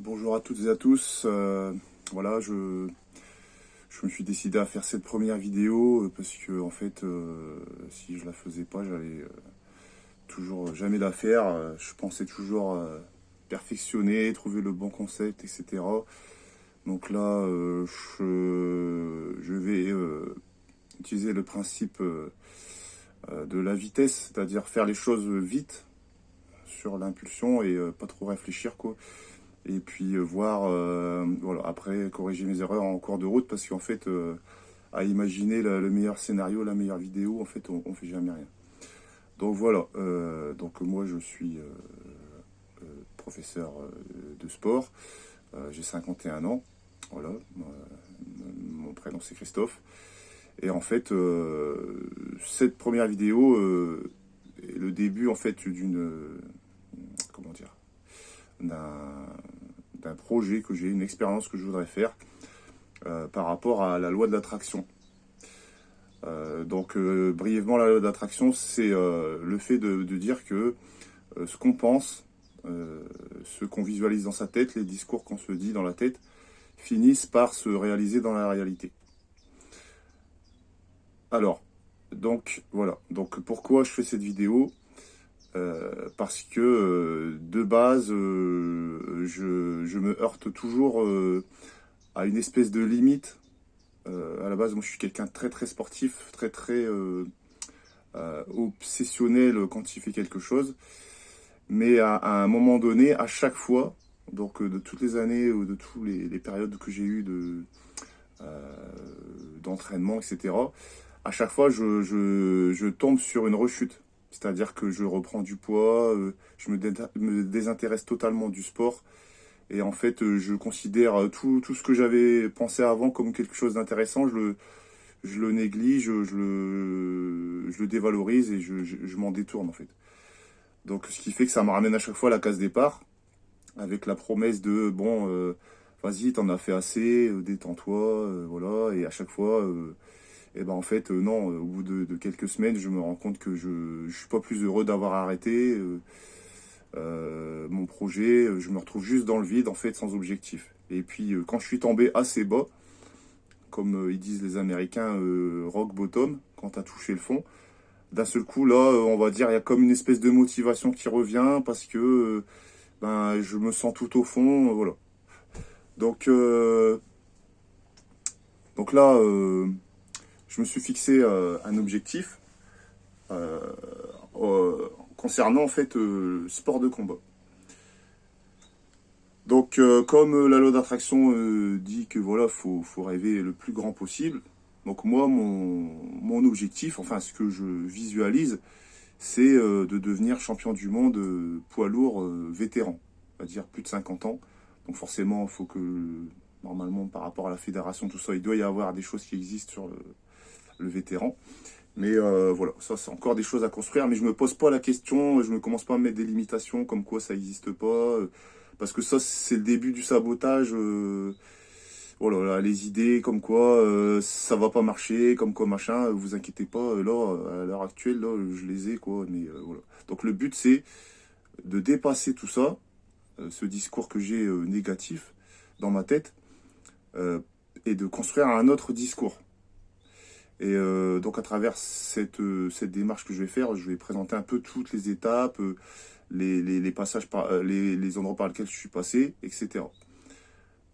Bonjour à toutes et à tous. Voilà, je me suis décidé à faire cette première vidéo parce que en fait, si je la faisais pas, j'allais toujours jamais la faire. Je pensais toujours perfectionner, trouver le bon concept, etc. Donc là, je vais utiliser le principe de la vitesse, c'est-à-dire faire les choses vite sur l'impulsion et pas trop réfléchir, quoi. Et puis voir, voilà, après corriger mes erreurs en cours de route, parce qu'en fait, à imaginer le meilleur scénario, la meilleure vidéo, en fait, on fait jamais rien. Donc voilà, donc moi je suis professeur de sport, j'ai 51 ans, voilà, mon prénom c'est Christophe. Et en fait, cette première vidéo est le début en fait comment dire, d'un projet que j'ai, une expérience que je voudrais faire par rapport à la loi de l'attraction. Donc brièvement, la loi de l'attraction, c'est le fait de dire que ce qu'on pense, ce qu'on visualise dans sa tête, les discours qu'on se dit dans la tête, finissent par se réaliser dans la réalité. Alors, donc voilà, donc pourquoi je fais cette vidéo? Parce que de base, je me heurte toujours à une espèce de limite. À la base, moi je suis quelqu'un de très très sportif, très obsessionnel quand il fait quelque chose. Mais à un moment donné, à chaque fois, donc de toutes les années ou de toutes les périodes que j'ai eues d'entraînement, etc., à chaque fois je tombe sur une rechute. C'est-à-dire que je reprends du poids, me désintéresse totalement du sport. Et en fait, je considère tout ce que j'avais pensé avant comme quelque chose d'intéressant, je le néglige, je le dévalorise et je m'en détourne en fait. Donc ce qui fait que ça me ramène à chaque fois à la case départ, avec la promesse de, bon, vas-y, t'en as fait assez, détends-toi, voilà. Et à chaque fois, et ben en fait, non, au bout de quelques semaines, je me rends compte que je suis pas plus heureux d'avoir arrêté mon projet. Je me retrouve juste dans le vide, en fait, sans objectif. Et puis, quand je suis tombé assez bas, comme ils disent les Américains, rock bottom, quand tu as touché le fond, d'un seul coup, là, on va dire, il y a comme une espèce de motivation qui revient parce que ben, je me sens tout au fond, voilà. Donc, donc là, je me suis fixé un objectif euh, concernant en fait le sport de combat. Donc, comme la loi d'attraction dit que voilà, faut rêver le plus grand possible. Donc moi, mon objectif, enfin ce que je visualise, c'est de devenir champion du monde poids lourd vétéran, c'est-à-dire plus de 50 ans. Donc forcément, il faut que, normalement, par rapport à la fédération, tout ça, il doit y avoir des choses qui existent sur le vétéran. Mais voilà, ça c'est encore des choses à construire, mais je me pose pas la question, je ne commence pas à me mettre des limitations comme quoi ça n'existe pas, parce que ça c'est le début du sabotage. Voilà, là, les idées comme quoi ça va pas marcher, comme quoi machin, vous inquiétez pas, là, à l'heure actuelle, là, je les ai, quoi, mais voilà. Donc le but c'est de dépasser tout ça, ce discours que j'ai négatif dans ma tête, euh, et de construire un autre discours. Et donc à travers cette démarche que je vais faire, je vais présenter un peu toutes les étapes, les passages les endroits par lesquels je suis passé, etc.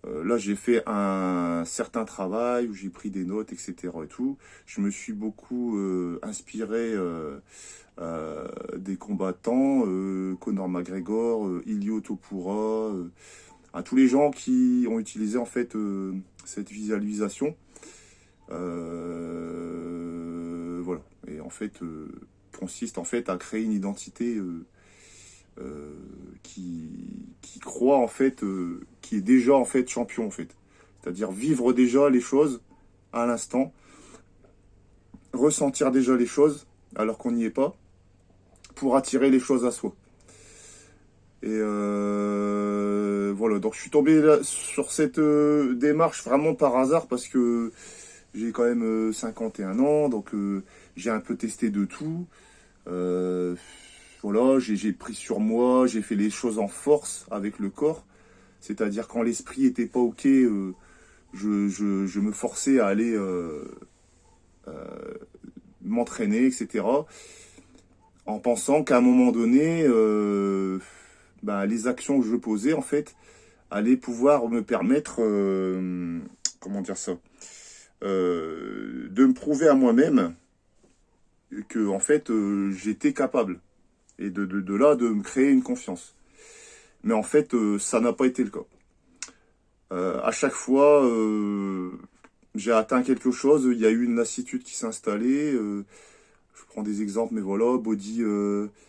Là, j'ai fait un certain travail où j'ai pris des notes, etc. et tout. Je me suis beaucoup inspiré des combattants, Conor McGregor, Ilio Topura, à tous les gens qui ont utilisé en fait cette visualisation. Voilà. Et en fait, consiste en fait à créer une identité qui croit en fait, qui est déjà en fait champion en fait. C'est-à-dire vivre déjà les choses à l'instant, ressentir déjà les choses alors qu'on n'y est pas, pour attirer les choses à soi. Et voilà, donc je suis tombé là, sur cette démarche vraiment par hasard parce que j'ai quand même 51 ans, donc j'ai un peu testé de tout. Voilà, j'ai pris sur moi, j'ai fait les choses en force avec le corps. C'est-à-dire quand l'esprit était pas ok, je me forçais à aller m'entraîner, etc. En pensant qu'à un moment donné, les actions que je posais, en fait, allaient pouvoir me permettre, comment dire ça, de me prouver à moi-même que, en fait, j'étais capable. Et de là, de me créer une confiance. Mais en fait, ça n'a pas été le cas. À chaque fois, j'ai atteint quelque chose, il y a eu une lassitude qui s'est installée. Je prends des exemples, mais voilà, body,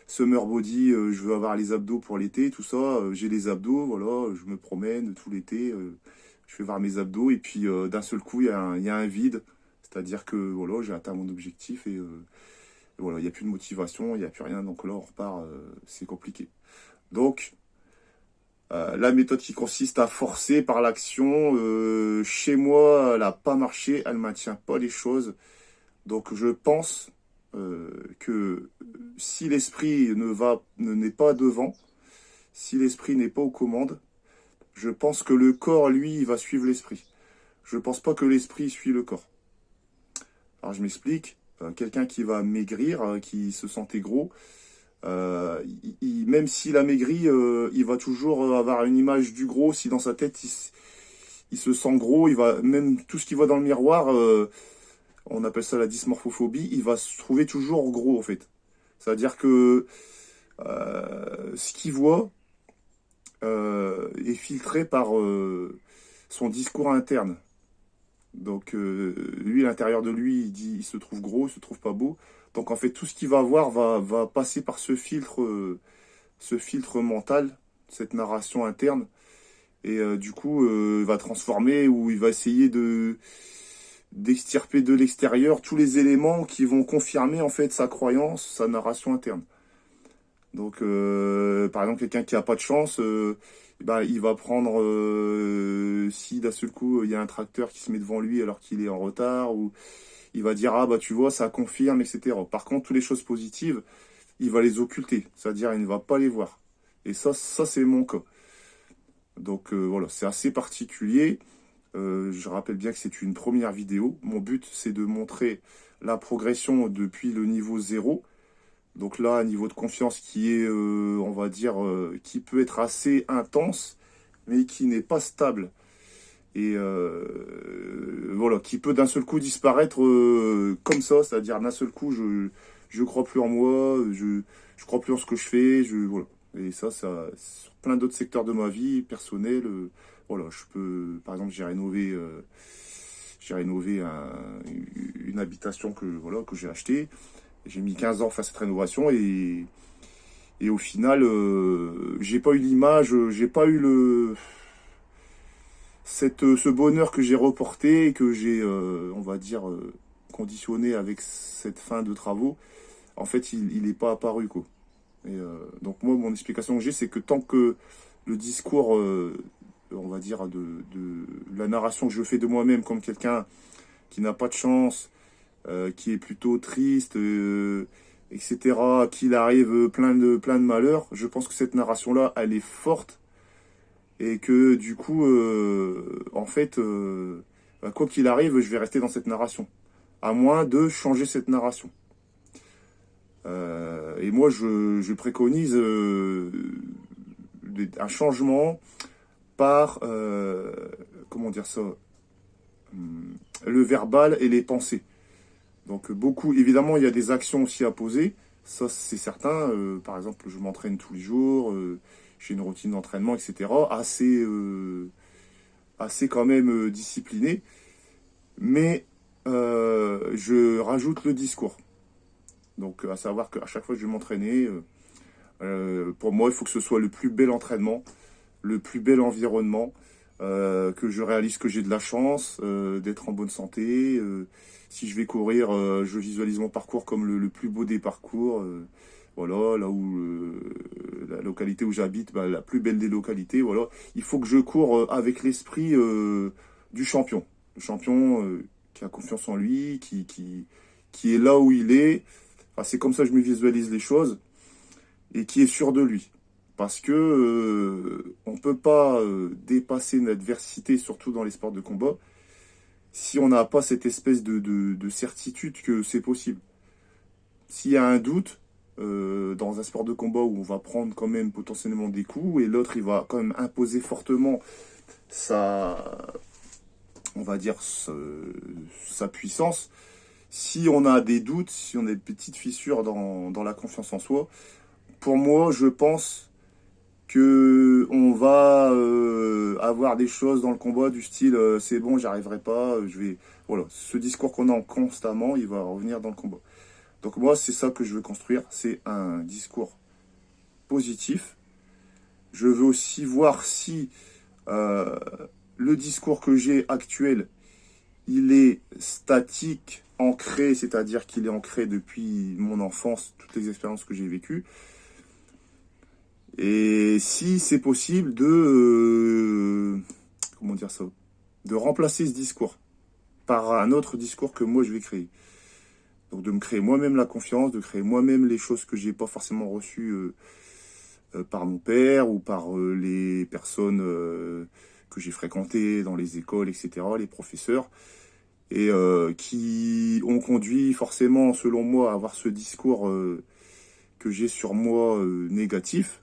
summer body, je veux avoir les abdos pour l'été, tout ça. J'ai les abdos, voilà, je me promène tout l'été, je vais voir mes abdos, et puis d'un seul coup, il y a un vide. C'est-à-dire que voilà, j'ai atteint mon objectif et voilà, il n'y a plus de motivation, il n'y a plus rien, donc là, on repart, c'est compliqué. Donc, la méthode qui consiste à forcer par l'action, chez moi, elle n'a pas marché, elle ne maintient pas les choses. Donc je pense que si l'esprit n'est pas devant, si l'esprit n'est pas aux commandes, je pense que le corps, lui, va suivre l'esprit. Je ne pense pas que l'esprit suit le corps. Alors je m'explique, quelqu'un qui va maigrir, qui se sentait gros, même s'il a maigri, il va toujours avoir une image du gros. Si dans sa tête, il se sent gros, il va même tout ce qu'il voit dans le miroir, on appelle ça la dysmorphophobie, il va se trouver toujours gros en fait. C'est-à-dire que ce qu'il voit est filtré par son discours interne. Donc lui, à l'intérieur de lui, il se trouve gros, il se trouve pas beau. Donc en fait, tout ce qu'il va voir va passer par ce filtre mental, cette narration interne. Et du coup, il va transformer ou il va essayer d'extirper de l'extérieur tous les éléments qui vont confirmer en fait sa croyance, sa narration interne. Donc, par exemple, quelqu'un qui a pas de chance, il va prendre, si d'un seul coup il y a un tracteur qui se met devant lui alors qu'il est en retard, ou il va dire ah bah tu vois ça confirme, etc. Par contre, toutes les choses positives, il va les occulter, c'est-à-dire il ne va pas les voir. Et ça c'est mon cas. Donc voilà, c'est assez particulier. Je rappelle bien que c'est une première vidéo. Mon but, c'est de montrer la progression depuis le niveau 0. Donc là, un niveau de confiance qui est, on va dire, qui peut être assez intense, mais qui n'est pas stable. Et voilà, qui peut d'un seul coup disparaître comme ça, c'est-à-dire d'un seul coup, je crois plus en moi, je crois plus en ce que je fais, voilà. Et ça sur plein d'autres secteurs de ma vie personnelle, voilà, je peux, par exemple, j'ai rénové une habitation que j'ai achetée. J'ai mis 15 ans à faire cette rénovation et au final, j'ai pas eu l'image, j'ai pas eu ce bonheur que j'ai reporté et que j'ai, on va dire, conditionné avec cette fin de travaux. En fait, il n'est pas apparu, quoi. Et donc moi, mon explication que j'ai, c'est que tant que le discours, on va dire, de la narration que je fais de moi-même comme quelqu'un qui n'a pas de chance, qui est plutôt triste, etc., qu'il arrive plein de malheurs, je pense que cette narration-là, elle est forte et que du coup, en fait, quoi qu'il arrive, je vais rester dans cette narration, à moins de changer cette narration. Et moi, je préconise un changement par, comment dire ça, le verbal et les pensées. Donc beaucoup, évidemment, il y a des actions aussi à poser, ça c'est certain. Par exemple, je m'entraîne tous les jours, j'ai une routine d'entraînement, etc. Assez quand même disciplinée, mais je rajoute le discours. Donc à savoir qu'à chaque fois que je vais m'entraîner, pour moi, il faut que ce soit le plus bel entraînement, le plus bel environnement, que je réalise que j'ai de la chance d'être en bonne santé. Si je vais courir, je visualise mon parcours comme le plus beau des parcours. Voilà, là où la localité où j'habite, la plus belle des localités. Voilà, il faut que je cours avec l'esprit du champion. Le champion qui a confiance en lui, qui est là où il est. Enfin, c'est comme ça que je me visualise les choses et qui est sûr de lui. Parce que peut pas dépasser une adversité, surtout dans les sports de combat, si on n'a pas cette espèce de certitude que c'est possible. S'il y a un doute dans un sport de combat où on va prendre quand même potentiellement des coups et l'autre il va quand même imposer fortement sa, on va dire sa puissance. Si on a des doutes, si on a des petites fissures dans la confiance en soi, pour moi, je pense que on va avoir des choses dans le combat du style c'est bon, j'y arriverai pas, je vais voilà, ce discours qu'on a constamment, il va revenir dans le combat. Donc moi, c'est ça que je veux construire, c'est un discours positif. Je veux aussi voir si le discours que j'ai actuel, il est statique, ancré, c'est-à-dire qu'il est ancré depuis mon enfance, toutes les expériences que j'ai vécues. Et si c'est possible comment dire ça, de remplacer ce discours par un autre discours que moi je vais créer. Donc de me créer moi-même la confiance, de créer moi-même les choses que j'ai pas forcément reçues par mon père ou par les personnes que j'ai fréquentées dans les écoles, etc., les professeurs, et qui ont conduit forcément, selon moi, à avoir ce discours que j'ai sur moi négatif,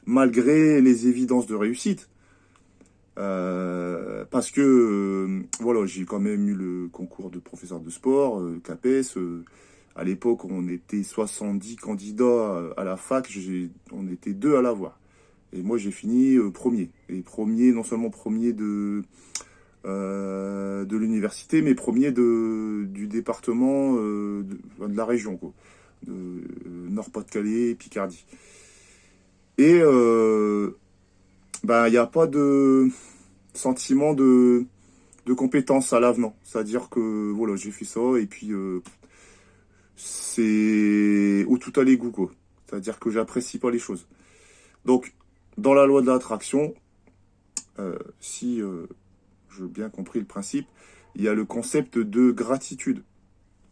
malgré les évidences de réussite. Parce que voilà, j'ai quand même eu le concours de professeur de sport, CAPES. À l'époque, on était 70 candidats à la fac, on était 2 à l'avoir. Et moi, j'ai fini premier. Et premier, non seulement premier de l'université, mais premier du département de la région, quoi, de Nord-Pas-de-Calais, Picardie. Et il n'y a pas de sentiment de compétence à l'avenant. C'est-à-dire que voilà, j'ai fait ça et puis c'est au tout à l'égout, quoi. C'est-à-dire que j'apprécie pas les choses. Donc, dans la loi de l'attraction, si j'ai bien compris le principe, il y a le concept de gratitude.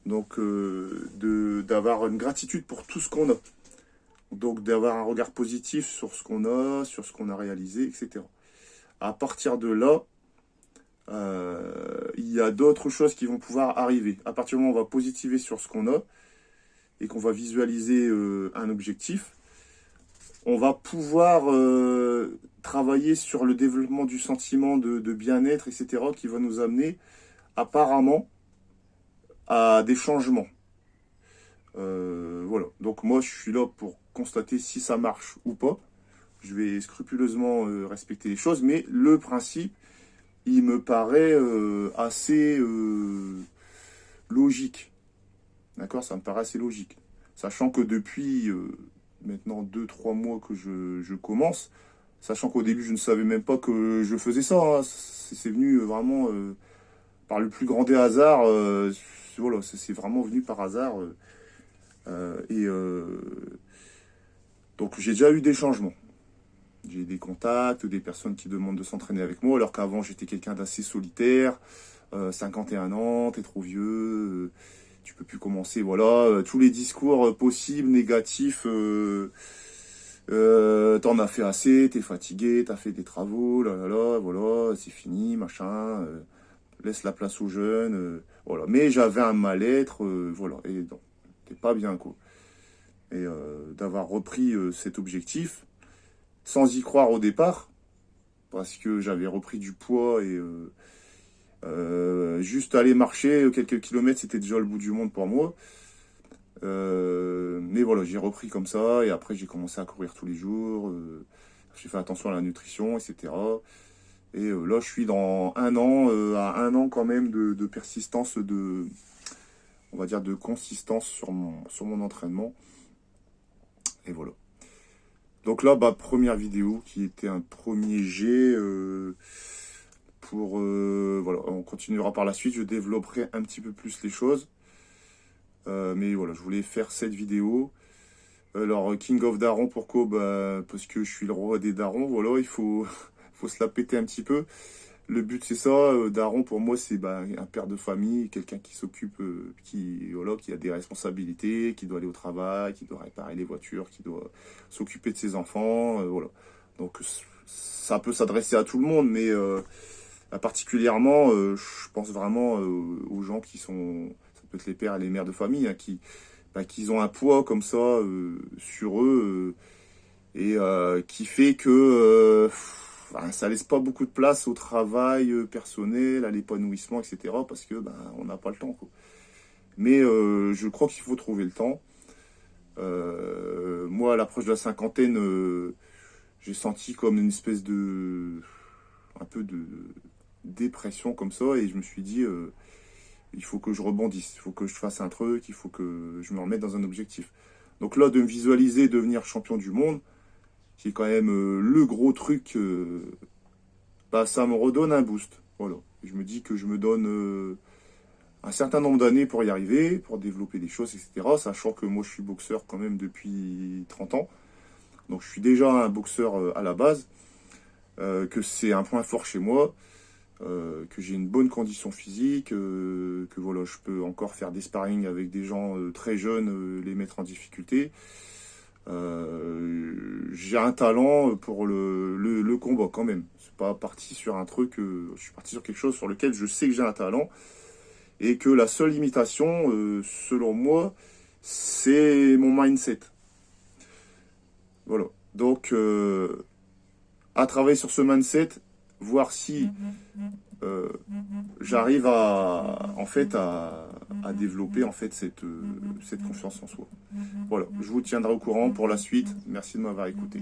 Donc, d'avoir une gratitude pour tout ce qu'on a. Donc, d'avoir un regard positif sur ce qu'on a, sur ce qu'on a réalisé, etc. À partir de là, il y a d'autres choses qui vont pouvoir arriver. À partir du moment où on va positiver sur ce qu'on a et qu'on va visualiser un objectif, on va pouvoir travailler sur le développement du sentiment de bien-être, etc., qui va nous amener apparemment à des changements. Voilà. Donc moi, je suis là pour constater si ça marche ou pas. Je vais scrupuleusement respecter les choses, mais le principe, il me paraît assez logique. D'accord? Ça me paraît assez logique. Sachant que depuis maintenant 2-3 mois que je commence, sachant qu'au début je ne savais même pas que je faisais ça, hein. C'est venu vraiment par le plus grand des hasards. Voilà, c'est vraiment venu par hasard. Donc j'ai déjà eu des changements. J'ai des contacts, des personnes qui demandent de s'entraîner avec moi, alors qu'avant j'étais quelqu'un d'assez solitaire. 51 ans, t'es trop vieux, tu peux plus commencer, voilà, tous les discours possibles, négatifs, t'en as fait assez, t'es fatigué, t'as fait des travaux, là là là, voilà, c'est fini, machin, laisse la place aux jeunes, voilà. Mais j'avais un mal-être, voilà, et non, t'es pas bien, quoi. Et d'avoir repris cet objectif, sans y croire au départ, parce que j'avais repris du poids et juste aller marcher quelques kilomètres, c'était déjà le bout du monde pour moi. Mais voilà, j'ai repris comme ça et après j'ai commencé à courir tous les jours. J'ai fait attention à la nutrition, etc. Et là, je suis dans un an, à un an quand même de persistance, on va dire de consistance sur mon entraînement. Et voilà. Donc là, première vidéo qui était un premier jet. Voilà, on continuera par la suite, je développerai un petit peu plus les choses. Mais voilà, je voulais faire cette vidéo. Alors, King of Daron, pourquoi? Parce que je suis le roi des darons, voilà, il faut, faut se la péter un petit peu. Le but, c'est ça. Daron, pour moi, c'est un père de famille, quelqu'un qui s'occupe, voilà, qui a des responsabilités, qui doit aller au travail, qui doit réparer les voitures, qui doit s'occuper de ses enfants, voilà. Donc, ça peut s'adresser à tout le monde, mais particulièrement, je pense vraiment aux gens qui sont, ça peut être les pères et les mères de famille, hein, qui ont un poids comme ça sur eux et qui fait que ça laisse pas beaucoup de place au travail personnel, à l'épanouissement, etc. Parce que on n'a pas le temps, quoi. Mais je crois qu'il faut trouver le temps. Moi, à l'approche de la cinquantaine, j'ai senti comme une espèce de, un peu de dépression comme ça, et je me suis dit, il faut que je rebondisse, il faut que je fasse un truc, il faut que je me remette dans un objectif. Donc là, de me visualiser devenir champion du monde, qui est quand même le gros truc, ça me redonne un boost. Voilà. Je me dis que je me donne un certain nombre d'années pour y arriver, pour développer des choses, etc. Sachant que moi, je suis boxeur quand même depuis 30 ans. Donc, je suis déjà un boxeur à la base, que c'est un point fort chez moi, que j'ai une bonne condition physique, que voilà, je peux encore faire des sparring avec des gens très jeunes, les mettre en difficulté. J'ai un talent pour le combat quand même. Je suis pas parti sur un truc, je suis parti sur quelque chose sur lequel je sais que j'ai un talent et que la seule limitation, selon moi, c'est mon mindset. Voilà. Donc, à travailler sur ce mindset, voir si j'arrive à développer en fait cette confiance en soi. Voilà, je vous tiendrai au courant pour la suite. Merci de m'avoir écouté.